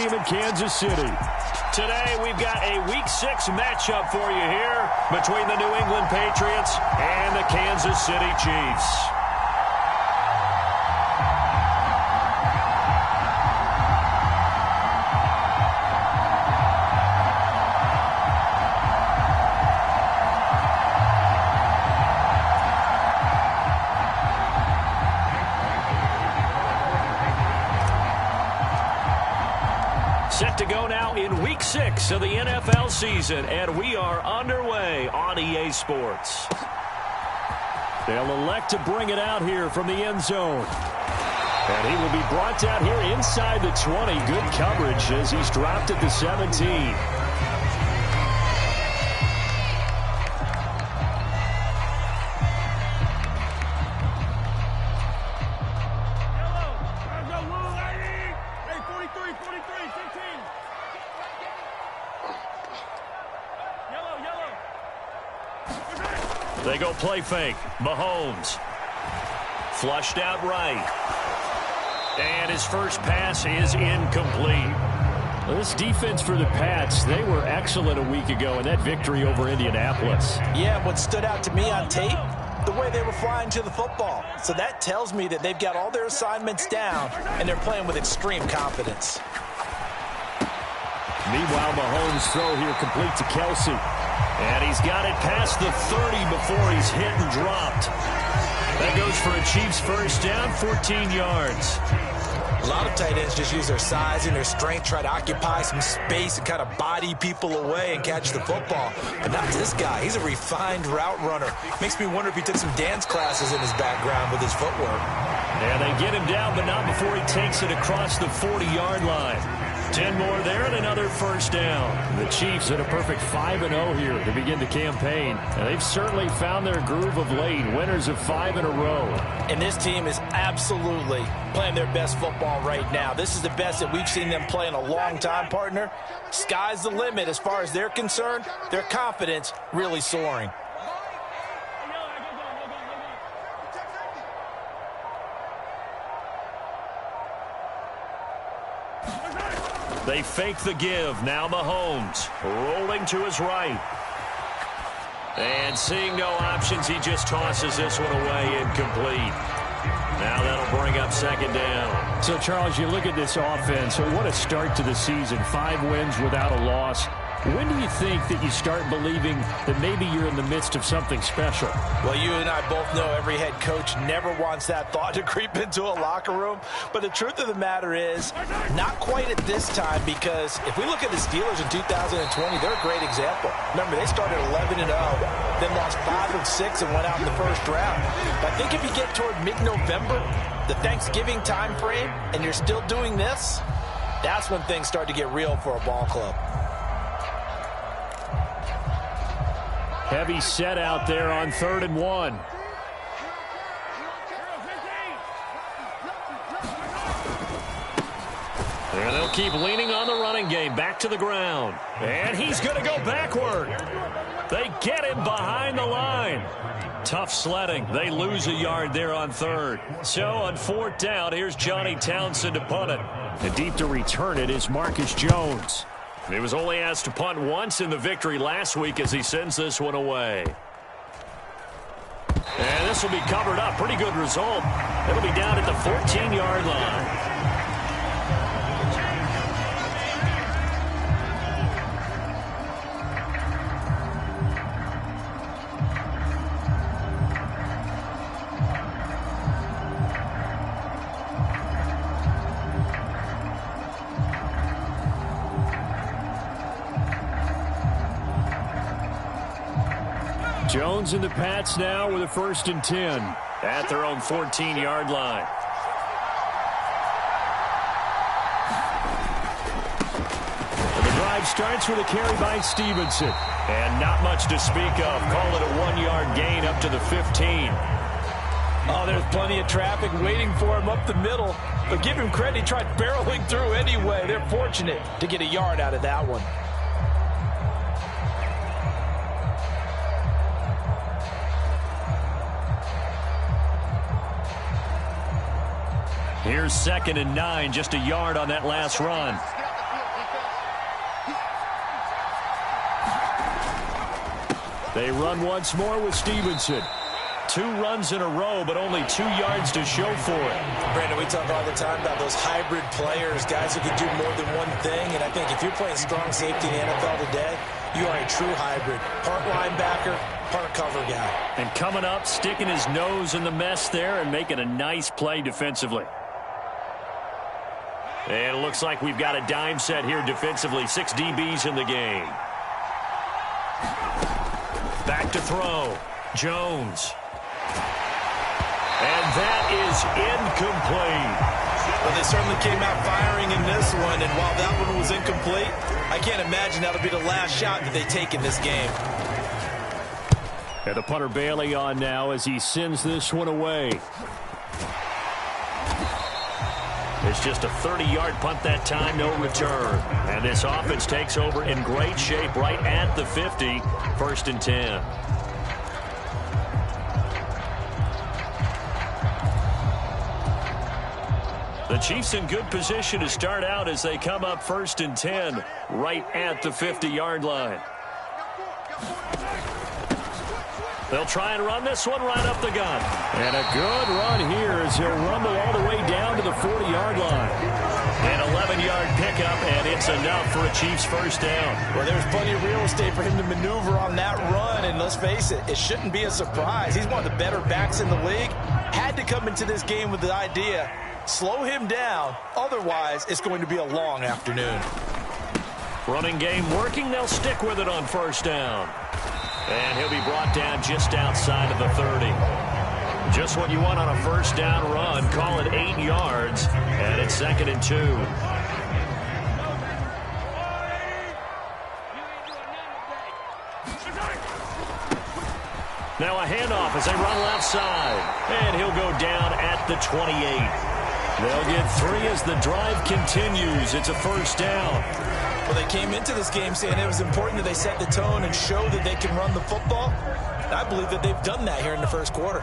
Stadium in Kansas City. Today, we've got a Week 6 matchup for you here between the New England Patriots and the Kansas City Chiefs. Set to go now in Week 6 of the NFL season, and we are underway on EA Sports. They'll elect to bring it out here from the end zone. And he will be brought down here inside the 20. Good coverage as he's dropped at the 17. They go play fake. Mahomes. Flushed out right. And his first pass is incomplete. Well, this defense for the Pats, they were excellent a week ago in that victory over Indianapolis. Yeah, what stood out to me on tape, the way they were flying to the football. So that tells me that they've got all their assignments down, and they're playing with extreme confidence. Meanwhile, Mahomes' throw here complete to Kelsey. And he's got it past the 30 before he's hit and dropped. That goes for a Chiefs first down, 14 yards. A lot of tight ends just use their size and their strength, try to occupy some space and kind of body people away and catch the football. But not this guy. He's a refined route runner. Makes me wonder if he took some dance classes in his background with his footwork. And they get him down, but not before he takes it across the 40-yard line. 10 more there and another first down. The Chiefs at a perfect 5-0 here to begin the campaign. And they've certainly found their groove of late. Winners of 5 in a row. And this team is absolutely playing their best football right now. This is the best that we've seen them play in a long time, partner. Sky's the limit as far as they're concerned. Their confidence really soaring. They fake the give. Now Mahomes rolling to his right. And seeing no options, he just tosses this one away incomplete. Now that'll bring up second down. So, Charles, you look at this offense. What a start to the season. 5 wins without a loss. When do you think that you start believing that maybe you're in the midst of something special? Well, you and I both know every head coach never wants that thought to creep into a locker room. But the truth of the matter is, not quite at this time, because if we look at the Steelers in 2020, they're a great example. Remember, they started 11-0, then lost 5 of 6 and went out in the first round. But I think if you get toward mid-November, the Thanksgiving time frame, and you're still doing this, that's when things start to get real for a ball club. Heavy set out there on 3rd and 1. There they'll keep leaning on the running game. Back to the ground. And he's going to go backward. They get him behind the line. Tough sledding. They lose a yard there on 3rd. So on 4th down, here's Johnny Townsend to punt it. And deep to return it is Marcus Jones. He was only asked to punt once in the victory last week as he sends this one away. And this will be covered up. Pretty good result. It'll be down at the 14-yard line. Jones and the Pats now with a 1st and 10. At their own 14-yard line. And the drive starts with a carry by Stevenson. And not much to speak of. Call it a 1-yard gain up to the 15. Oh, there's plenty of traffic waiting for him up the middle. But give him credit, he tried barreling through anyway. They're fortunate to get a yard out of that one. Here's 2nd and 9, just a yard on that last run. They run once more with Stevenson. 2 runs in a row, but only 2 yards to show for it. Brandon, we talk all the time about those hybrid players, guys who can do more than one thing. And I think if you're playing strong safety in the NFL today, you are a true hybrid. Part linebacker, part cover guy. And coming up, sticking his nose in the mess there and making a nice play defensively. And it looks like we've got a dime set here defensively. 6 DBs in the game. Back to throw. Jones. And that is incomplete. Well, they certainly came out firing in this one, and while that one was incomplete, I can't imagine that'll be the last shot that they take in this game. And the punter Bailey on now as he sends this one away. It's just a 30-yard punt that time, no return. And this offense takes over in great shape right at the 50, 1st and 10. The Chiefs in good position to start out as they come up 1st and 10 right at the 50-yard line. They'll try and run this one right up the gun. And a good run here as he'll rumble all the way down to the 40-yard line. An 11-yard pickup, and it's enough for a Chiefs first down. Well, there's plenty of real estate for him to maneuver on that run, and let's face it, it shouldn't be a surprise. He's one of the better backs in the league. Had to come into this game with the idea, slow him down, otherwise it's going to be a long afternoon. Running game working, they'll stick with it on 1st down. And he'll be brought down just outside of the 30. Just what you want on a 1st down run. Call it 8 yards, and it's 2nd and 2. Now a handoff as they run left side. And he'll go down at the 28. They'll get 3 as the drive continues. It's a 1st down. Well, they came into this game saying it was important that they set the tone and show that they can run the football. I believe that they've done that here in the 1st quarter.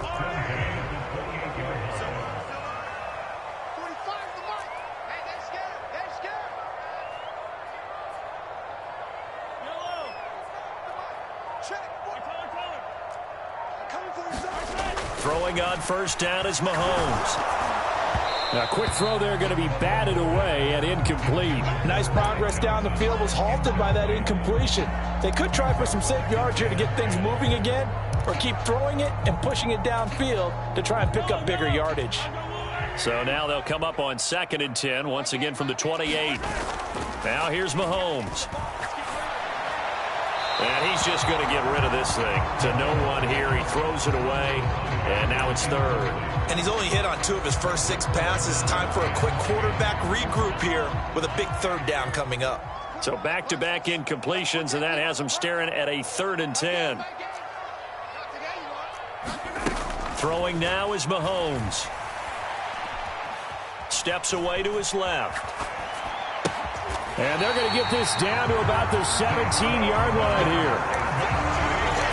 Throwing on 1st down is Mahomes. A quick throw there going to be batted away and incomplete. Nice progress down the field was halted by that incompletion. They could try for some safe yards here to get things moving again, or keep throwing it and pushing it downfield to try and pick up bigger yardage. So now they'll come up on 2nd and 10, once again from the 28. Now here's Mahomes. And he's just going to get rid of this thing. To no one here. He throws it away, and now it's 3rd. And he's only hit on 2 of his first 6 passes. Time for a quick quarterback regroup here with a big 3rd down coming up. So back-to-back incompletions, and that has him staring at a 3rd and 10. Throwing now is Mahomes. Steps away to his left. And they're going to get this down to about the 17-yard line here.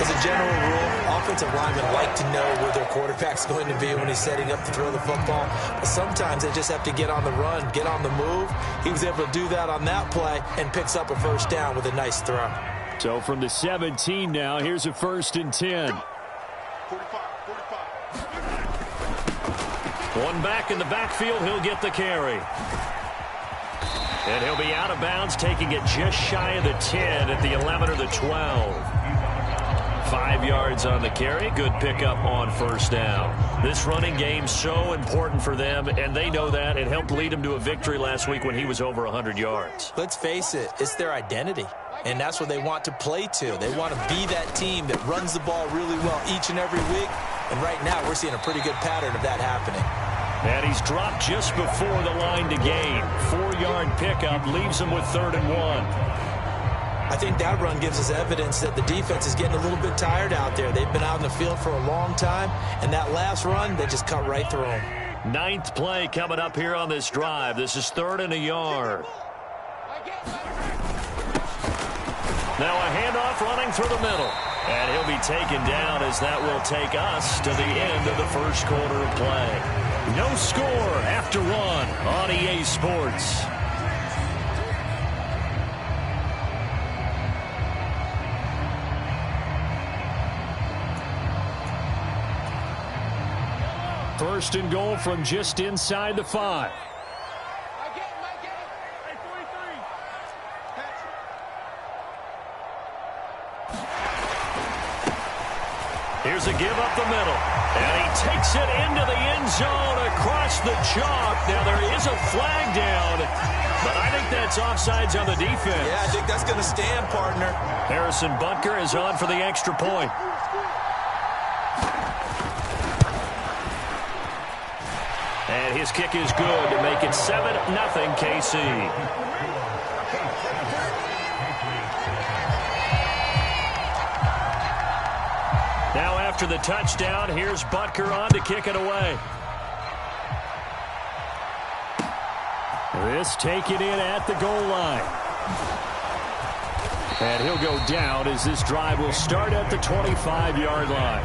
As a general rule, offensive linemen like to know where their quarterback's going to be when he's setting up to throw the football. But sometimes they just have to get on the run, get on the move. He was able to do that on that play and picks up a 1st down with a nice throw. So from the 17 now, here's a 1st and 10. 45. One back in the backfield, he'll get the carry. And he'll be out of bounds, taking it just shy of the 10 at the 11 or the 12. 5 yards on the carry. Good pickup on 1st down. This running game so important for them, and they know that. It helped lead them to a victory last week when he was over 100 yards. Let's face it, it's their identity. And that's what they want to play to. They want to be that team that runs the ball really well each and every week. And right now, we're seeing a pretty good pattern of that happening. And he's dropped just before the line to gain. 4-yard pickup leaves him with 3rd and 1. I think that run gives us evidence that the defense is getting a little bit tired out there. They've been out in the field for a long time, and that last run, they just cut right through them. 9th play coming up here on this drive. This is 3rd and a yard. Now a handoff running through the middle. And he'll be taken down as that will take us to the end of the 1st quarter of play. No score after 1 on EA Sports. First and goal from just inside the 5. Here's a give up the middle. And he takes it into the end zone across the chalk. Now there is a flag down, but I think that's offsides on the defense. Yeah, I think that's going to stand, partner. Harrison Butker is on for the extra point. And his kick is good to make it 7-0 KC. Now after the touchdown, here's Butker on to kick it away. This taken in at the goal line. And he'll go down as this drive will start at the 25-yard line.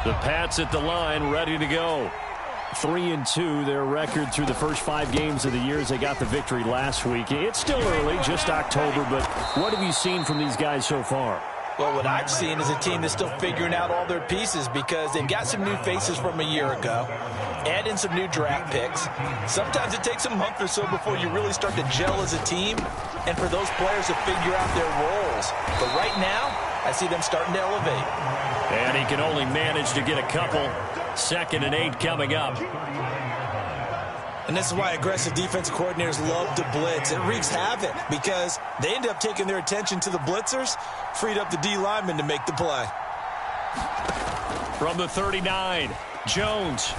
The Pats at the line, ready to go. 3-2, their record through the first 5 games of the year as they got the victory last week. It's still early, just October, but what have you seen from these guys so far? Well, what I've seen is a team that's still figuring out all their pieces because they've got some new faces from a year ago. Add in some new draft picks. Sometimes it takes a month or so before you really start to gel as a team and for those players to figure out their roles. But right now, I see them starting to elevate. And he can only manage to get a couple. 2nd and 8 coming up. And this is why aggressive defensive coordinators love to blitz. It wreaks havoc because they end up taking their attention to the blitzers, freed up the D lineman to make the play. From the 39, Jones.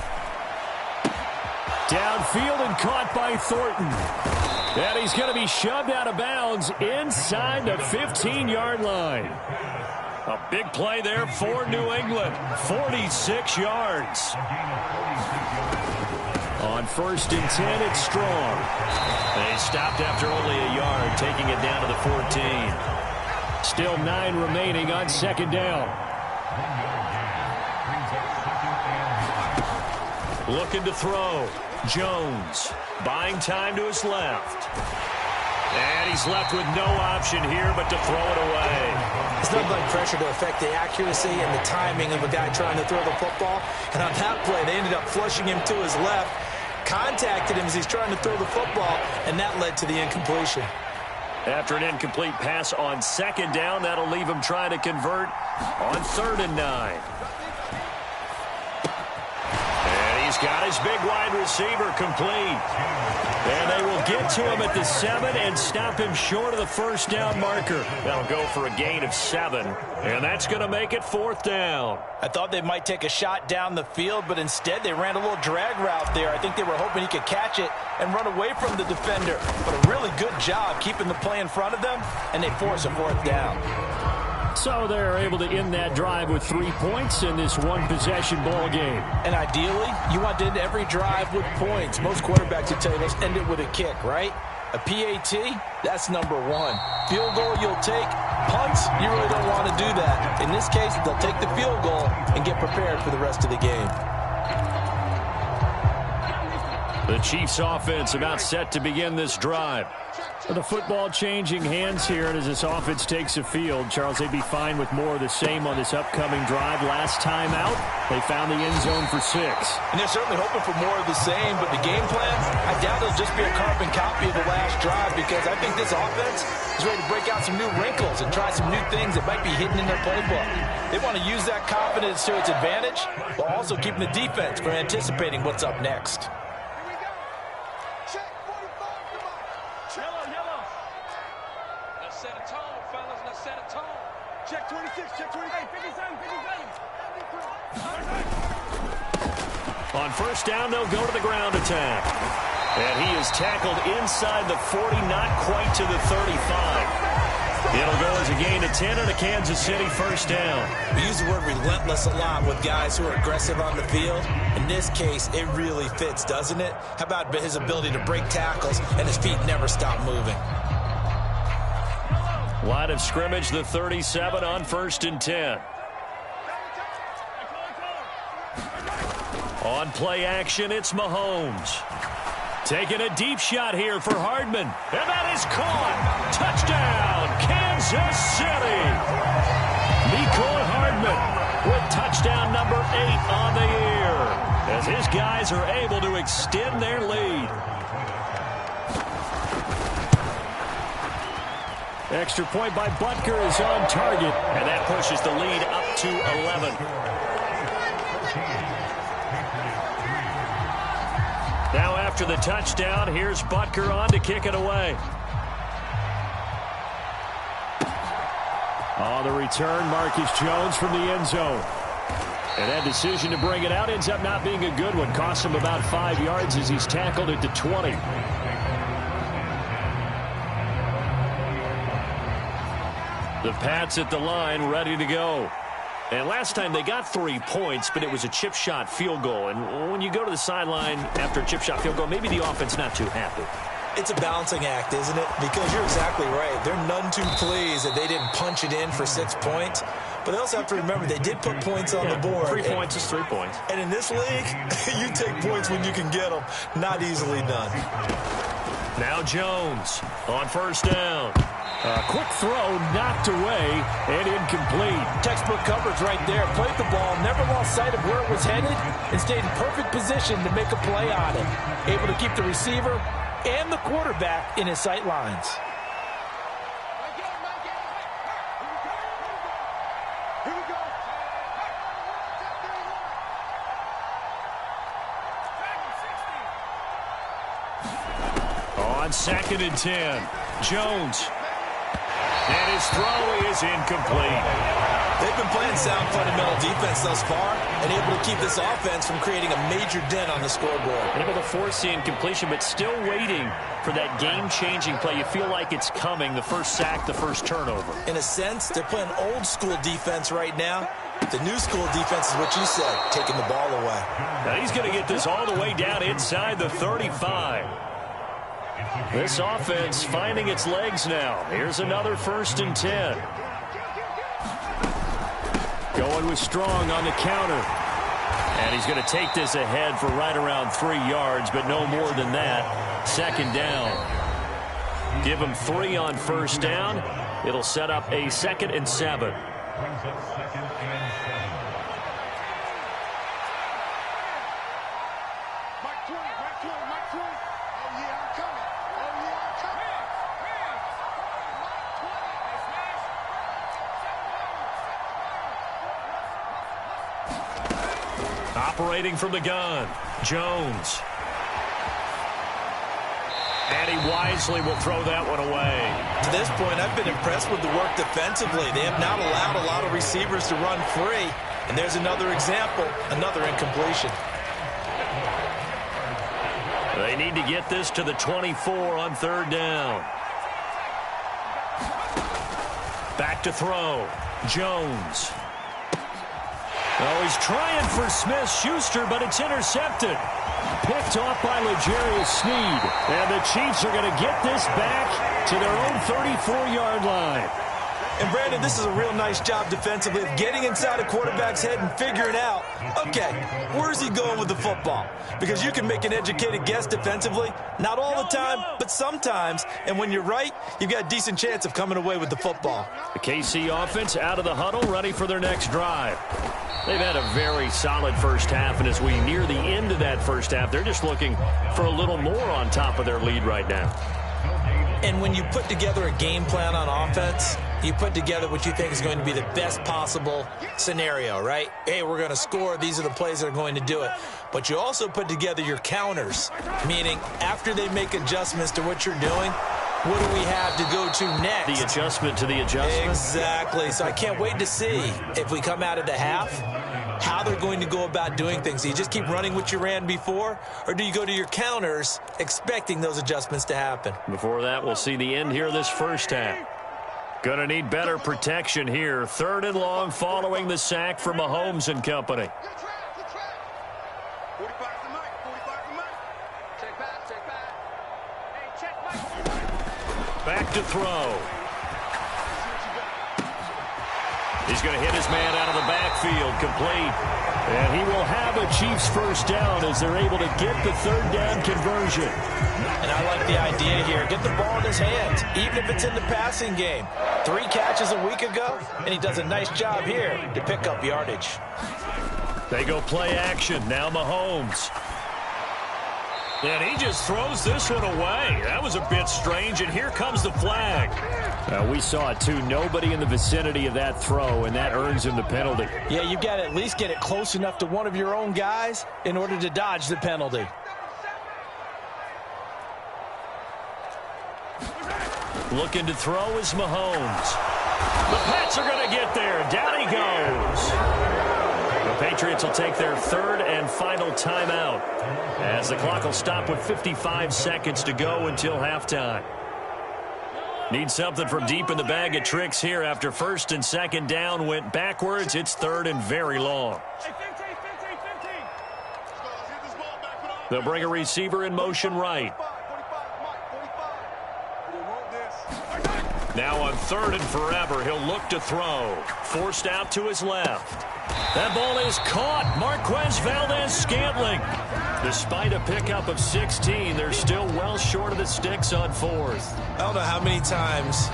Downfield and caught by Thornton. And he's going to be shoved out of bounds inside the 15-yard line. A big play there for New England. 46 yards. On 1st and 10, it's Strong. They stopped after only a yard, taking it down to the 14. Still 9 remaining on 2nd down. Looking to throw. Jones buying time to his left. And he's left with no option here but to throw it away. It's nothing like pressure to affect the accuracy and the timing of a guy trying to throw the football. And on that play, they ended up flushing him to his left, contacted him as he's trying to throw the football, and that led to the incompletion. After an incomplete pass on 2nd down, that'll leave him trying to convert on 3rd and 9. And he's got his big wide receiver complete. And they will get to him at the 7 and stop him short of the 1st down marker. That'll go for a gain of 7, and that's going to make it 4th down. I thought they might take a shot down the field, but instead they ran a little drag route there. I think they were hoping he could catch it and run away from the defender. But a really good job keeping the play in front of them, and they force a 4th down. So they're able to end that drive with 3 points in this one-possession ball game. And ideally, you want to end every drive with points. Most quarterbacks would tell you, let's end it with a kick, right? A PAT, that's number 1. Field goal you'll take. Punts, you really don't want to do that. In this case, they'll take the field goal and get prepared for the rest of the game. The Chiefs offense about set to begin this drive. The football changing hands here, and as this offense takes the field, Charles, they'd be fine with more of the same on this upcoming drive. Last time out, they found the end zone for 6. And they're certainly hoping for more of the same, but the game plan, I doubt it'll just be a carbon copy of the last drive because I think this offense is ready to break out some new wrinkles and try some new things that might be hidden in their playbook. They want to use that confidence to its advantage while also keeping the defense from anticipating what's up next. Check 26, check 28, 57, 57. On 1st down, they'll go to the ground attack. And he is tackled inside the 40, not quite to the 35. It'll go as a gain of 10 and a Kansas City 1st down. We use the word relentless a lot with guys who are aggressive on the field. In this case, it really fits, doesn't it? How about his ability to break tackles and his feet never stop moving? Line of scrimmage, the 37 on 1st and 10. On play action, it's Mahomes. Taking a deep shot here for Hardman. And that is caught. Touchdown, Kansas City. Mecole Hardman with touchdown number 8 on the year, as his guys are able to extend their lead. Extra point by Butker is on target. And that pushes the lead up to 11. Now after the touchdown, here's Butker on to kick it away. On the return, Marcus Jones from the end zone. And that decision to bring it out ends up not being a good one. Cost him about 5 yards as he's tackled at the 20. The Pats at the line, ready to go. And last time they got 3 points, but it was a chip shot field goal. And when you go to the sideline after a chip shot field goal, maybe the offense not too happy. It's a balancing act, isn't it? Because you're exactly right. They're none too pleased that they didn't punch it in for 6 points. But they also have to remember they did put points on the board. 3 points is 3 points. And in this league, you take points when you can get them. Not easily done. Now Jones on first down. A quick throw knocked away and incomplete. Textbook coverage right there. Played the ball, never lost sight of where it was headed, and stayed in perfect position to make a play on it. Able to keep the receiver and the quarterback in his sight lines. On 2nd and 10, Jones. And his throw is incomplete. They've been playing sound fundamental defense thus far and able to keep this offense from creating a major dent on the scoreboard. Able to force the incompletion, but still waiting for that game-changing play. You feel like it's coming, the first sack, the first turnover. In a sense, they're playing old-school defense right now. The new school defense is what you said, taking the ball away. Now he's going to get this all the way down inside the 35. This offense finding its legs now. Here's another 1st and 10. Going with Strong on the counter. And he's going to take this ahead for right around 3 yards, but no more than that. 2nd down. Give him 3 on first down. It'll set up a 2nd and 7. Operating from the gun, Jones. And he wisely will throw that one away. To this point, I've been impressed with the work defensively. They have not allowed a lot of receivers to run free. And there's another example, another incompletion. They need to get this to the 24 on 3rd down. Back to throw, Jones. Oh, he's trying for Smith-Schuster, but it's intercepted. Picked off by L'Jarius Sneed. And the Chiefs are going to get this back to their own 34-yard line. And, Brandon, this is a real nice job defensively of getting inside a quarterback's head and figuring out, okay, where's he going with the football? Because you can make an educated guess defensively, not all the time, but sometimes. And when you're right, you've got a decent chance of coming away with the football. The KC offense out of the huddle, ready for their next drive. They've had a very solid first half, and as we near the end of that first half, they're just looking for a little more on top of their lead right now. And when you put together a game plan on offense, you put together what you think is going to be the best possible scenario, right? Hey, we're going to score. These are the plays that are going to do it. But you also put together your counters, meaning after they make adjustments to what you're doing, what do we have to go to next? The adjustment to the adjustment. Exactly. So I can't wait to see if we come out of the half, how they're going to go about doing things. Do you just keep running what you ran before, or do you go to your counters expecting those adjustments to happen? Before that, we'll see the end here of this first half. Going to need better protection here. 3rd and long following the sack from Mahomes and company. Back to throw. He's going to hit his man out of the backfield, complete. And he will have a Chiefs first down as they're able to get the third down conversion. And I like the idea here. Get the ball in his hands, even if it's in the passing game. 3 catches a week ago, and he does a nice job here to pick up yardage. They go play action. Now Mahomes. And he just throws this one away. That was a bit strange, and here comes the flag. We saw it, too. Nobody in the vicinity of that throw, and that earns him the penalty. Yeah, you've got to at least get it close enough to one of your own guys in order to dodge the penalty. Looking to throw is Mahomes. The Pats are going to get there. Down he goes. The Patriots will take their third and final timeout as the clock will stop with 55 seconds to go until halftime. Need something from deep in the bag of tricks here after first and second down went backwards. It's third and very long. They'll bring a receiver in motion right. Now on third and forever, he'll look to throw. Forced out to his left. That ball is caught. Marquez Valdez-Scantling. Despite a pickup of 16, they're still well short of the sticks on fourth. I don't know how many times,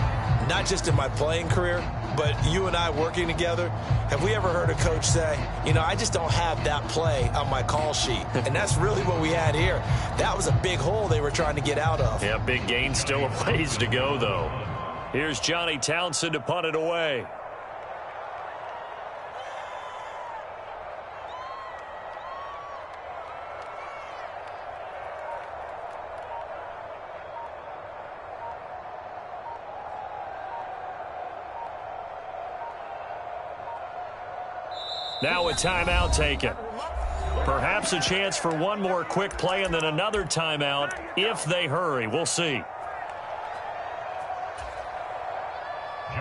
not just in my playing career, but you and I working together, have we ever heard a coach say, you know, I just don't have that play on my call sheet. And that's really what we had here. That was a big hole they were trying to get out of. Yeah, big gain, still a ways to go, though. Here's Johnny Townsend to punt it away. Now a timeout taken. Perhaps a chance for one more quick play and then another timeout if they hurry. We'll see.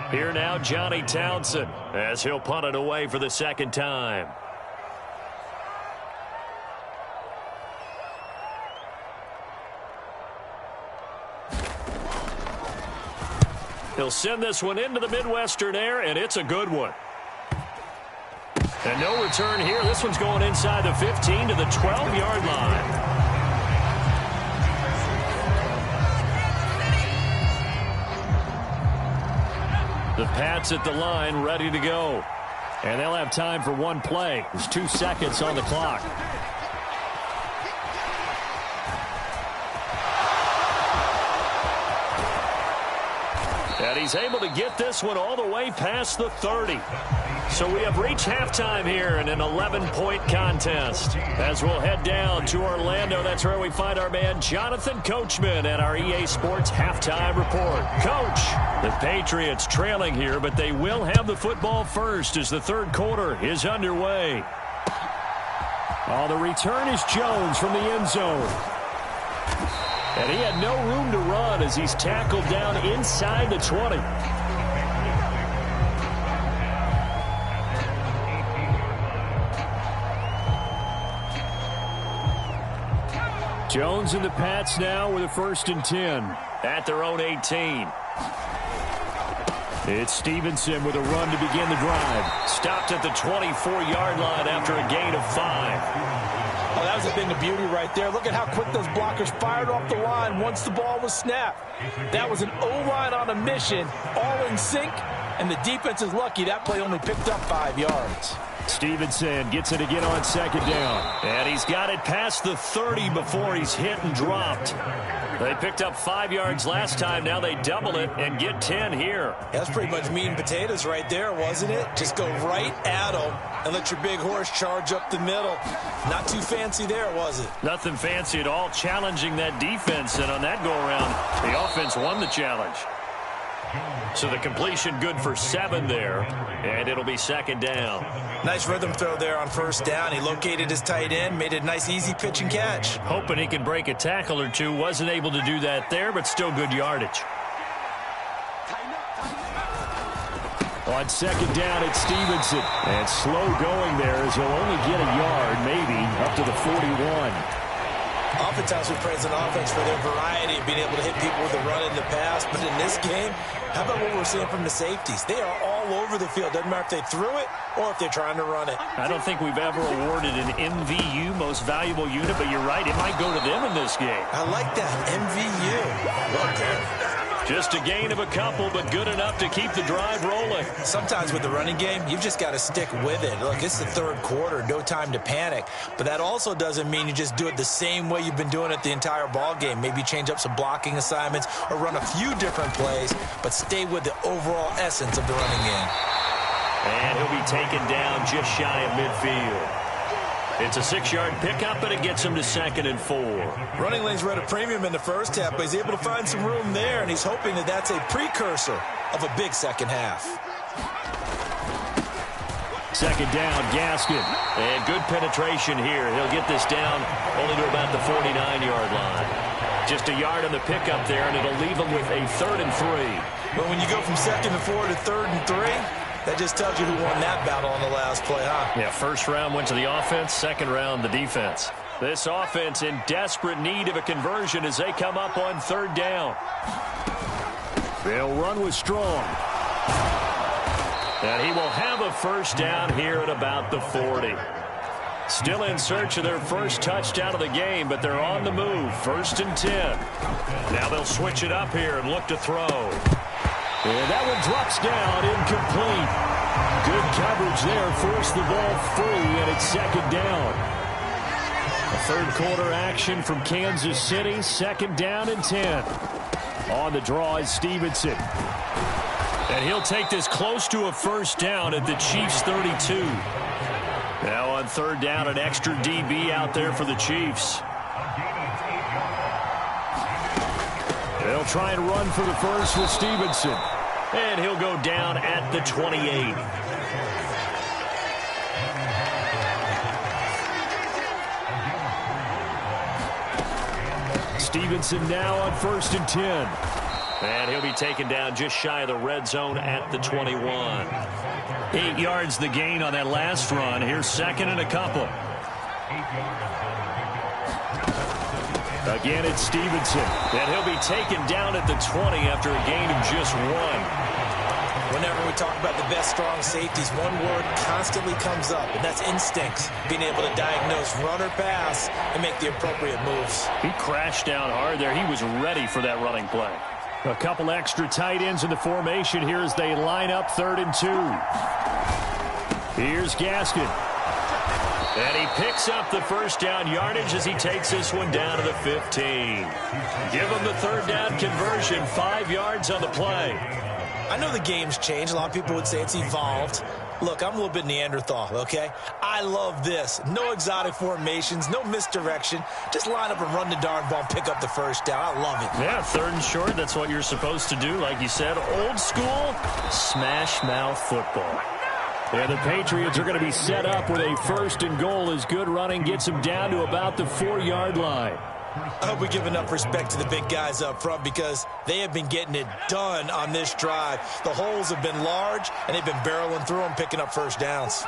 Here now, Johnny Townsend, as he'll punt it away for the second time. He'll send this one into the Midwestern air, and it's a good one. And no return here. This one's going inside the 15 to the 12-yard line. The Pats at the line, ready to go. And they'll have time for one play. There's 2 seconds on the clock. And he's able to get this one all the way past the 30. So we have reached halftime here in an 11-point contest. As we'll head down to Orlando, that's where we find our man Jonathan Coachman at our EA Sports Halftime Report. Coach, the Patriots trailing here, but they will have the football first as the third quarter is underway. Oh, the return is Jones from the end zone. And he had no room to run as he's tackled down inside the 20. Jones and the Pats now with a 1st and 10 at their own 18. It's Stevenson with a run to begin the drive. Stopped at the 24-yard line after a gain of 5. Oh, that was a thing of beauty right there. Look at how quick those blockers fired off the line once the ball was snapped. That was an O-line on a mission, all in sync, and the defense is lucky that play only picked up 5 yards. Stevenson gets it again on second down. And he's got it past the 30 before he's hit and dropped. They picked up 5 yards last time. Now they double it and get 10 here. That's pretty much meat and potatoes right there, wasn't it? Just go right at them and let your big horse charge up the middle. Not too fancy there, was it? Nothing fancy at all, challenging that defense. And on that go-around, the offense won the challenge. So the completion good for 7 there, and it'll be second down. Nice rhythm throw there on first down. He located his tight end, made a nice easy pitch and catch. Hoping he can break a tackle or two. Wasn't able to do that there, but still good yardage. On second down, it's Stevenson. And slow going there as he'll only get a yard, maybe, up to the 41. Oftentimes we praise an offense for their variety of being able to hit people with a run in the past. But in this game, how about what we're seeing from the safeties? They are all all over the field. Doesn't matter if they threw it or if they're trying to run it. I don't think we've ever awarded an MVU, most valuable unit, but you're right, it might go to them in this game. I like that, MVU. Okay. Just a gain of a couple, but good enough to keep the drive rolling. Sometimes with the running game, you've just got to stick with it. Look, it's the third quarter, no time to panic. But that also doesn't mean you just do it the same way you've been doing it the entire ball game. Maybe change up some blocking assignments or run a few different plays, but stay with the overall essence of the running game. And he'll be taken down just shy of midfield. It's a 6-yard pickup, and it gets him to 2nd and 4. Running lanes were at a premium in the first half, but he's able to find some room there, and he's hoping that that's a precursor of a big second half. 2nd down, Gaskin. And good penetration here. He'll get this down only to about the 49-yard line. Just a yard on the pickup there, and it'll leave him with a 3rd and 3. But when you go from 2nd and 4 to 3rd and 3, that just tells you who won that battle on the last play, huh? Yeah, first round went to the offense, second round the defense. This offense in desperate need of a conversion as they come up on 3rd down. They'll run with Strong. And he will have a first down here at about the 40. Still in search of their first touchdown of the game, but they're on the move. 1st and 10. Now they'll switch it up here and look to throw. And that one drops down, incomplete. Good coverage there, forced the ball free, and it's 2nd down. A 3rd quarter action from Kansas City, 2nd down and 10. On the draw is Stevenson. And he'll take this close to a first down at the Chiefs' 32. Now on 3rd down, an extra DB out there for the Chiefs. They'll try and run for the first with Stevenson. And he'll go down at the 28. Stevenson now on 1st and 10. And he'll be taken down just shy of the red zone at the 21. 8 yards the gain on that last run. Here's 2nd and a couple. Again, it's Stevenson. And he'll be taken down at the 20 after a gain of just 1. Whenever we talk about the best strong safeties, one word constantly comes up, and that's instincts. Being able to diagnose run or pass and make the appropriate moves. He crashed down hard there. He was ready for that running play. A couple extra tight ends in the formation here as they line up 3rd and 2. Here's Gaskin. And he picks up the first down yardage as he takes this one down to the 15. Give him the 3rd down conversion, 5 yards on the play. I know the game's changed. A lot of people would say it's evolved. Look, I'm a little bit Neanderthal, okay? I love this. No exotic formations, no misdirection. Just line up and run the darn ball, pick up the first down. I love it. Yeah, 3rd and short, that's what you're supposed to do. Like you said, old school, smash mouth football. And the Patriots are going to be set up with a 1st and goal as good running gets them down to about the 4-yard line. I hope we give enough respect to the big guys up front because they have been getting it done on this drive. The holes have been large, and they've been barreling through them, picking up first downs.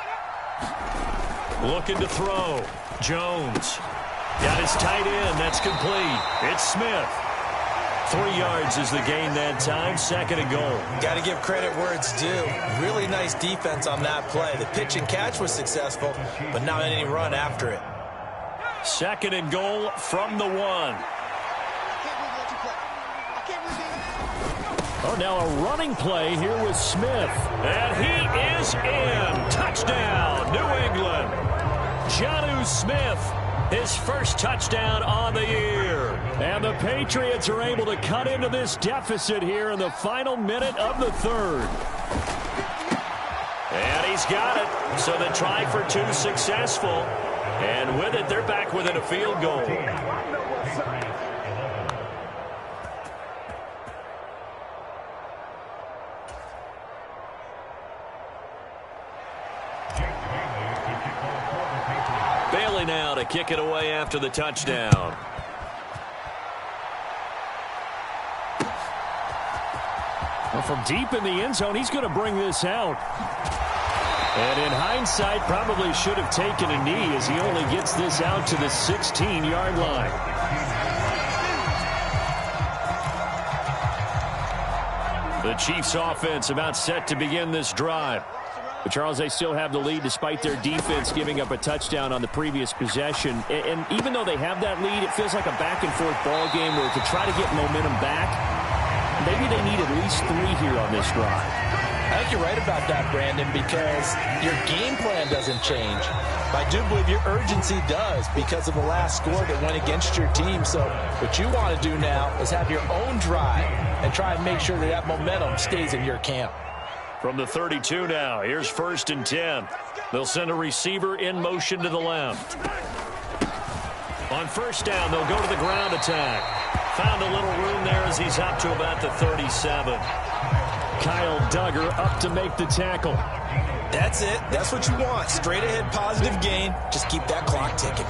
Looking to throw. Jones. Got his tight end. That's complete. It's Smith. 3 yards is the gain that time. 2nd and goal. Got to give credit where it's due. Really nice defense on that play. The pitch and catch was successful, but not any run after it. 2nd and goal from the 1. Oh, now a running play here with Smith. And he is in. Touchdown, New England. Jonnu Smith, his first touchdown on the year. And the Patriots are able to cut into this deficit here in the final minute of the 3rd. And he's got it. So the try for 2 successful. And with it, they're back within a field goal. Bailey now to kick it away after the touchdown. Well, from deep in the end zone, he's going to bring this out. And in hindsight, probably should have taken a knee as he only gets this out to the 16-yard line. The Chiefs offense about set to begin this drive. But Charles, they still have the lead despite their defense giving up a touchdown on the previous possession. And even though they have that lead, it feels like a back-and-forth ball game where to try to get momentum back, maybe they need at least 3 here on this drive. I think you're right about that, Brandon, because your game plan doesn't change. But I do believe your urgency does because of the last score that went against your team. So what you want to do now is have your own drive and try and make sure that that momentum stays in your camp. From the 32 now, here's 1st and 10. They'll send a receiver in motion to the left. On 1st down, they'll go to the ground attack. Found a little room there as he's up to about the 37. Kyle Duggar up to make the tackle. That's it. That's what you want. Straight ahead positive gain. Just keep that clock ticking.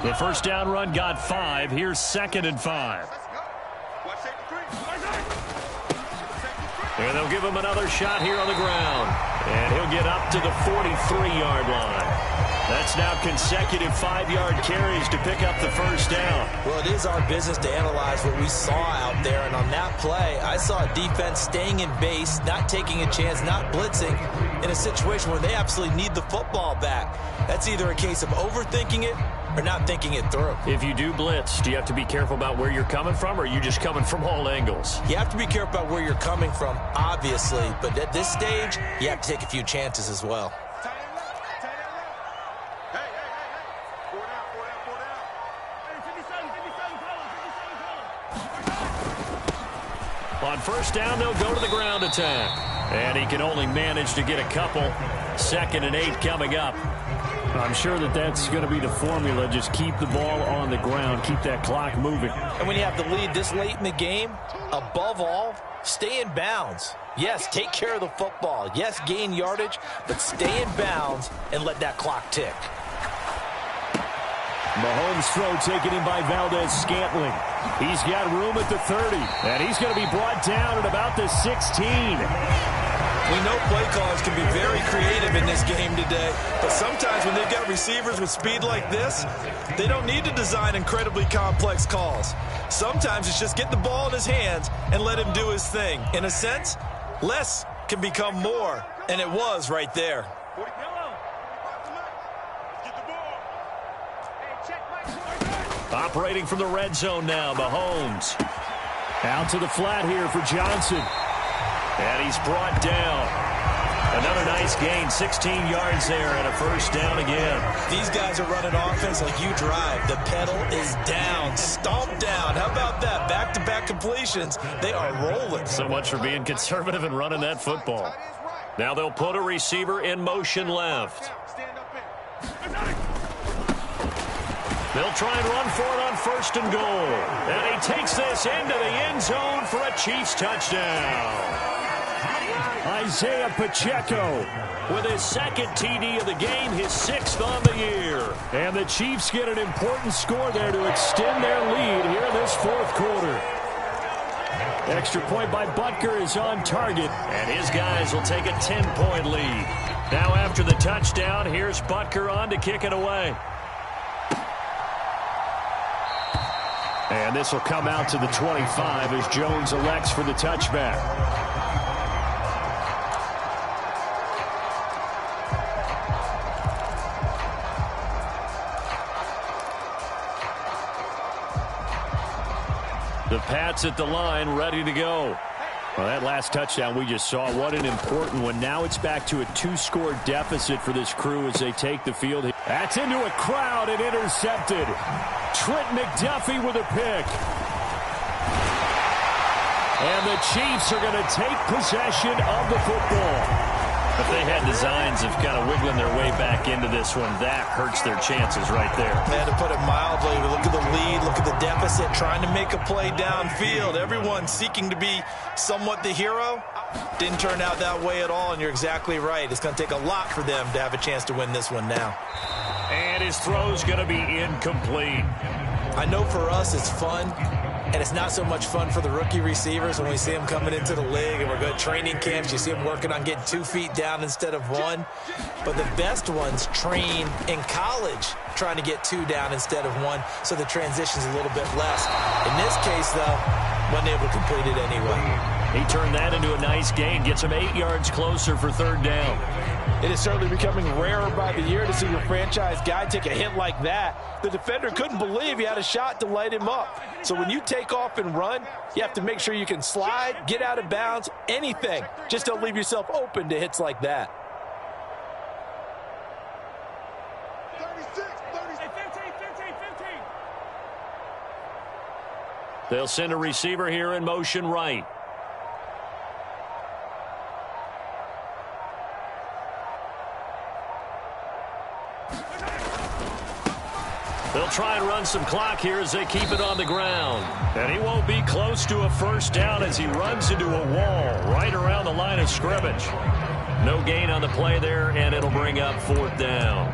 The 1st down run got 5. Here's 2nd and 5. And they'll give him another shot here on the ground. And he'll get up to the 43-yard line. That's now consecutive 5-yard carries to pick up the 1st down. Well, it is our business to analyze what we saw out there. And on that play, I saw a defense staying in base, not taking a chance, not blitzing in a situation where they absolutely need the football back. That's either a case of overthinking it or not thinking it through. If you do blitz, do you have to be careful about where you're coming from, or are you just coming from all angles? You have to be careful about where you're coming from, obviously. But at this stage, you have to take a few chances as well. On 1st down, they'll go to the ground attack. And he can only manage to get a couple. 2nd and 8 coming up. I'm sure that that's going to be the formula. Just keep the ball on the ground. Keep that clock moving. And when you have the lead this late in the game, above all, stay in bounds. Yes, take care of the football. Yes, gain yardage, but stay in bounds and let that clock tick. Mahomes' throw taken in by Valdez-Scantling. He's got room at the 30, and he's going to be brought down at about the 16. We know play callers can be very creative in this game today, but sometimes when they've got receivers with speed like this, they don't need to design incredibly complex calls. Sometimes it's just get the ball in his hands and let him do his thing. In a sense, less can become more, and it was right there. Operating from the red zone now, Mahomes. Out to the flat here for Johnson. And he's brought down. Another nice gain, 16 yards there, and a 1st down again. These guys are running offense like you drive. The pedal is down, stomped down. How about that? Back-to-back completions. They are rolling. So much for being conservative and running that football. Now they'll put a receiver in motion left. They'll try and run for it on 1st and goal. And he takes this into the end zone for a Chiefs touchdown. Isaiah Pacheco With his 2nd TD of the game, his 6th on the year. And the Chiefs get an important score there to extend their lead here in this 4th quarter. Extra point by Butker is on target. And his guys will take a 10-point lead. Now after the touchdown, here's Butker on to kick it away. And this will come out to the 25 as Jones elects for the touchback. The Pats at the line, ready to go. Well, that last touchdown we just saw, what an important one. Now it's back to a 2-score deficit for this crew as they take the field. That's into a crowd and intercepted. Trent McDuffie with a pick. And the Chiefs are going to take possession of the football. If they had designs of kind of wiggling their way back into this one, that hurts their chances right there. Man, to put it mildly, look at the lead, look at the deficit, trying to make a play downfield. Everyone seeking to be somewhat the hero. Didn't turn out that way at all, and you're exactly right. It's going to take a lot for them to have a chance to win this one now. And his throw's going to be incomplete. I know for us it's fun And it's not so much fun for the rookie receivers when we see them coming into the league and we're going to training camps. You see them working on getting 2 feet down instead of 1. But the best ones train in college trying to get 2 down instead of 1, so the transition's a little bit less. In this case, though, wasn't able to complete it anyway. He turned that into a nice gain, gets him 8 yards closer for 3rd down. It is certainly becoming rarer by the year to see your franchise guy take a hit like that. The defender couldn't believe he had a shot to light him up. So when you take off and run, you have to make sure you can slide, get out of bounds, anything. Just don't leave yourself open to hits like that. 36, 15, 15. They'll send a receiver here in motion right. They'll try and run some clock here as they keep it on the ground. And he won't be close to a 1st down as he runs into a wall right around the line of scrimmage. No gain on the play there, and it'll bring up 4th down.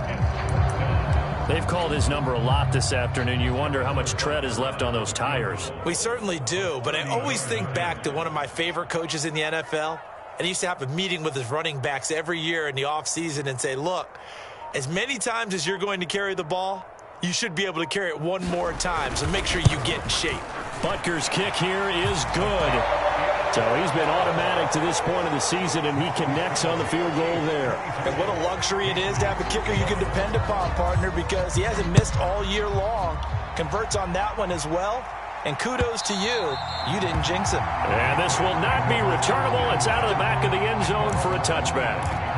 They've called his number a lot this afternoon. You wonder how much tread is left on those tires. We certainly do, but I always think back to one of my favorite coaches in the NFL. And he used to have a meeting with his running backs every year in the offseason and say, look, as many times as you're going to carry the ball, you should be able to carry it 1 more time, so make sure you get in shape. Butker's kick here is good. So he's been automatic to this point of the season, and he connects on the field goal there. And what a luxury it is to have a kicker you can depend upon, partner, because he hasn't missed all year long. Converts on that one as well. And kudos to you. You didn't jinx him. And this will not be returnable. It's out of the back of the end zone for a touchback.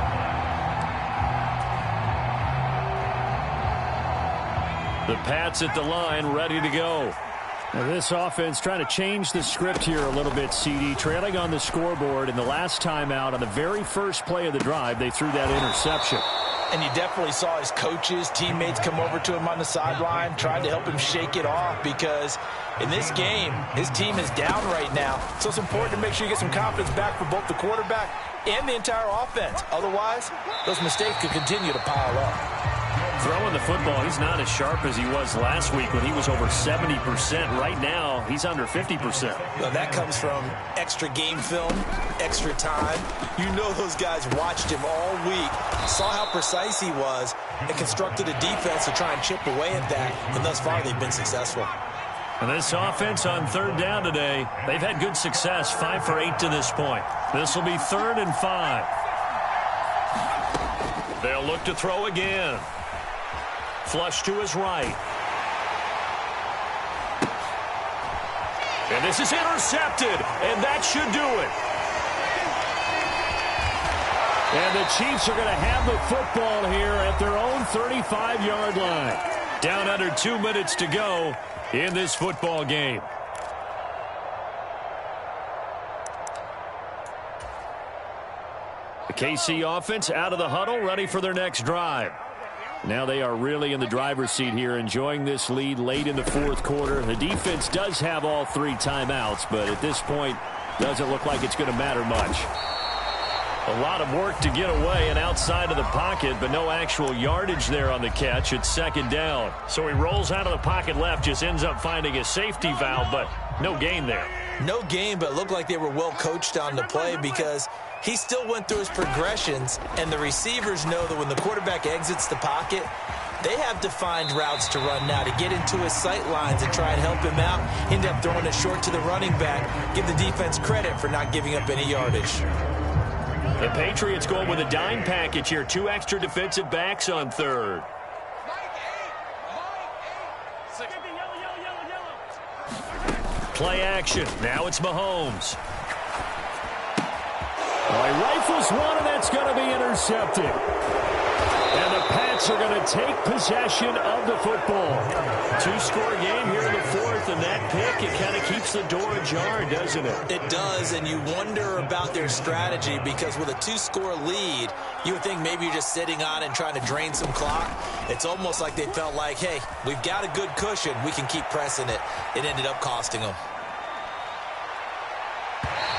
The Pats at the line, ready to go. Now this offense trying to change the script here a little bit, CD. Trailing on the scoreboard in the last timeout on the very first play of the drive, they threw that interception. And you definitely saw his coaches, teammates come over to him on the sideline, tried to help him shake it off because in this game, his team is down right now. So it's important to make sure you get some confidence back for both the quarterback and the entire offense. Otherwise, those mistakes could continue to pile up. Throwing the football, he's not as sharp as he was last week when he was over 70%. Right now, he's under 50%. Well, that comes from extra game film, extra time. You know those guys watched him all week, saw how precise he was, and constructed a defense to try and chip away at that. And thus far, they've been successful. And this offense on 3rd down today, they've had good success, 5 for 8 to this point. This will be 3rd and 5. They'll look to throw again. Flush to his right. And this is intercepted, and that should do it. And the Chiefs are going to have the football here at their own 35-yard line. Down under 2 minutes to go in this football game. The KC offense out of the huddle, ready for their next drive. Now they are really in the driver's seat here, enjoying this lead late in the 4th quarter. The defense does have all 3 timeouts, but at this point, doesn't look like it's going to matter much. A lot of work to get away and outside of the pocket, but no actual yardage there on the catch. It's 2nd down. So he rolls out of the pocket left, just ends up finding a safety valve, but no gain there. No gain, but it looked like they were well coached on the play because he still went through his progressions, and the receivers know that when the quarterback exits the pocket, they have defined routes to run now to get into his sight lines and try and help him out. End up throwing it short to the running back. Give the defense credit for not giving up any yardage. The Patriots going with a dime package here. 2 extra defensive backs on 3rd. Play action. Now it's Mahomes. Well, he rifles one, and that's going to be intercepted. And the Pats are going to take possession of the football. 2-score game here in the 4th, and that pick, it kind of keeps the door ajar, doesn't it? It does, and you wonder about their strategy because with a 2-score lead, you would think maybe you're just sitting on and trying to drain some clock. It's almost like they felt like, hey, we've got a good cushion. We can keep pressing it. It ended up costing them.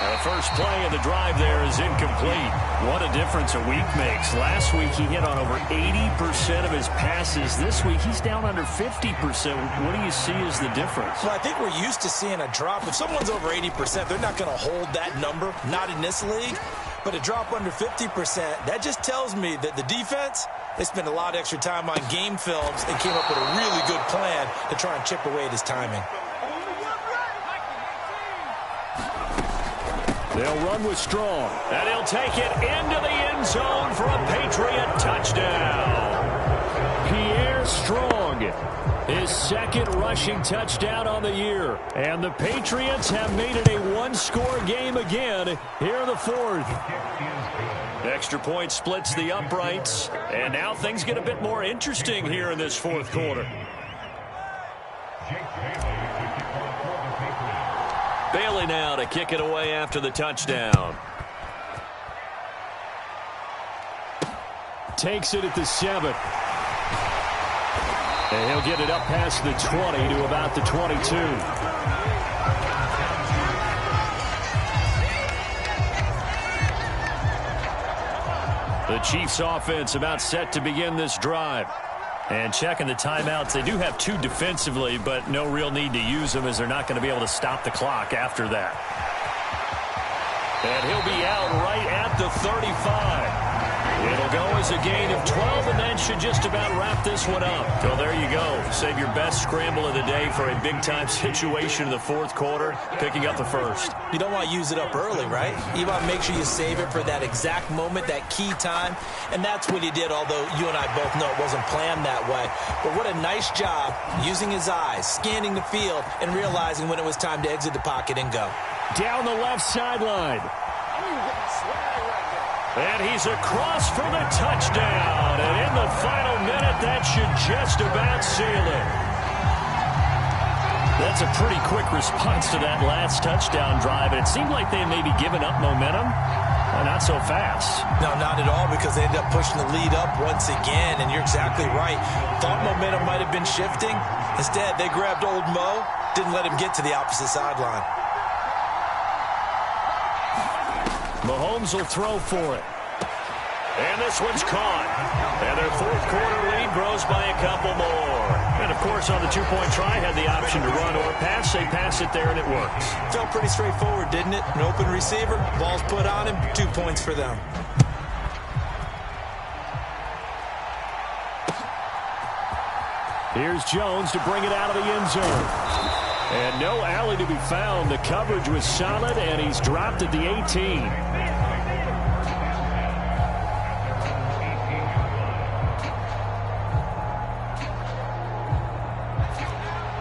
The first play of the drive there is incomplete. What a difference a week makes. Last week he hit on over 80% of his passes. This week he's down under 50%. What do you see as the difference? Well, I think we're used to seeing a drop. If someone's over 80%, they're not going to hold that number, not in this league. But a drop under 50%, that just tells me that the defense, they spent a lot of extra time on game films and came up with a really good plan to try and chip away at his timing. They'll run with Strong. And he'll take it into the end zone for a Patriot touchdown. Pierre Strong, his second rushing touchdown on the year. And the Patriots have made it a one-score game again here in the fourth. Extra point splits the uprights. And now things get a bit more interesting here in this fourth quarter. Bailey now to kick it away after the touchdown. Takes it at the 7. And he'll get it up past the 20 to about the 22. The Chiefs offense about set to begin this drive. And checking the timeouts, they do have 2 defensively, but no real need to use them as they're not going to be able to stop the clock after that. And he'll be out right at the 35. It'll go as a gain of 12, and that should just about wrap this one up. So there you go. Save your best scramble of the day for a big-time situation in the fourth quarter, picking up the first. You don't want to use it up early, right? You want to make sure you save it for that exact moment, that key time. And that's what he did, although you and I both know it wasn't planned that way. But what a nice job using his eyes, scanning the field, and realizing when it was time to exit the pocket and go. Down the left sideline. And he's across for the touchdown. And in the final minute, that should just about seal it. That's a pretty quick response to that last touchdown drive. And it seemed like they may be giving up momentum. Not so fast. No, not at all, because they ended up pushing the lead up once again. And you're exactly right. Thought momentum might have been shifting. Instead, they grabbed old Mo, didn't let him get to the opposite sideline. Mahomes will throw for it. And this one's caught. And their fourth quarter lead grows by a couple more. And, of course, on the two-point try, had the option to run or pass. They pass it there, and it works. Felt pretty straightforward, didn't it? An open receiver, ball's put on him, 2 points for them. Here's Jones to bring it out of the end zone. And no alley to be found. The coverage was solid, and he's dropped at the 18.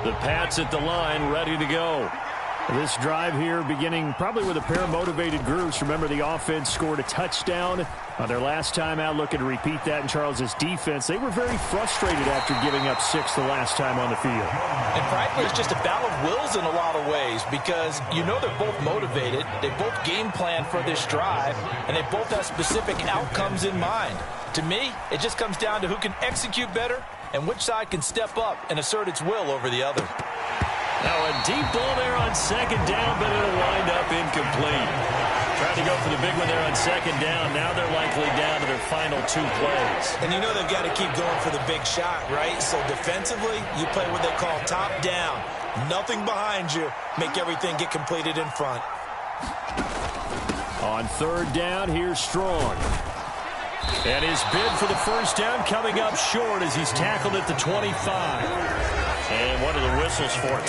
The Pats at the line, ready to go. This drive here beginning probably with a pair of motivated groups. Remember, the offense scored a touchdown on their last time out, looking to repeat that in Charles's defense. They were very frustrated after giving up 6 the last time on the field. And frankly, it's just a battle of wills in a lot of ways, because you know they're both motivated, they both game plan for this drive, and they both have specific outcomes in mind. To me, it just comes down to who can execute better and which side can step up and assert its will over the other. Now a deep ball there on second down, but it'll wind up incomplete. Trying to go for the big one there on second down. Now they're likely down to their final 2 plays. And you know they've got to keep going for the big shot, right? So defensively, you play what they call top down. Nothing behind you. Make everything get completed in front. On third down, here's Strong. And his bid for the first down coming up short as he's tackled at the 25. And one of the whistles for it.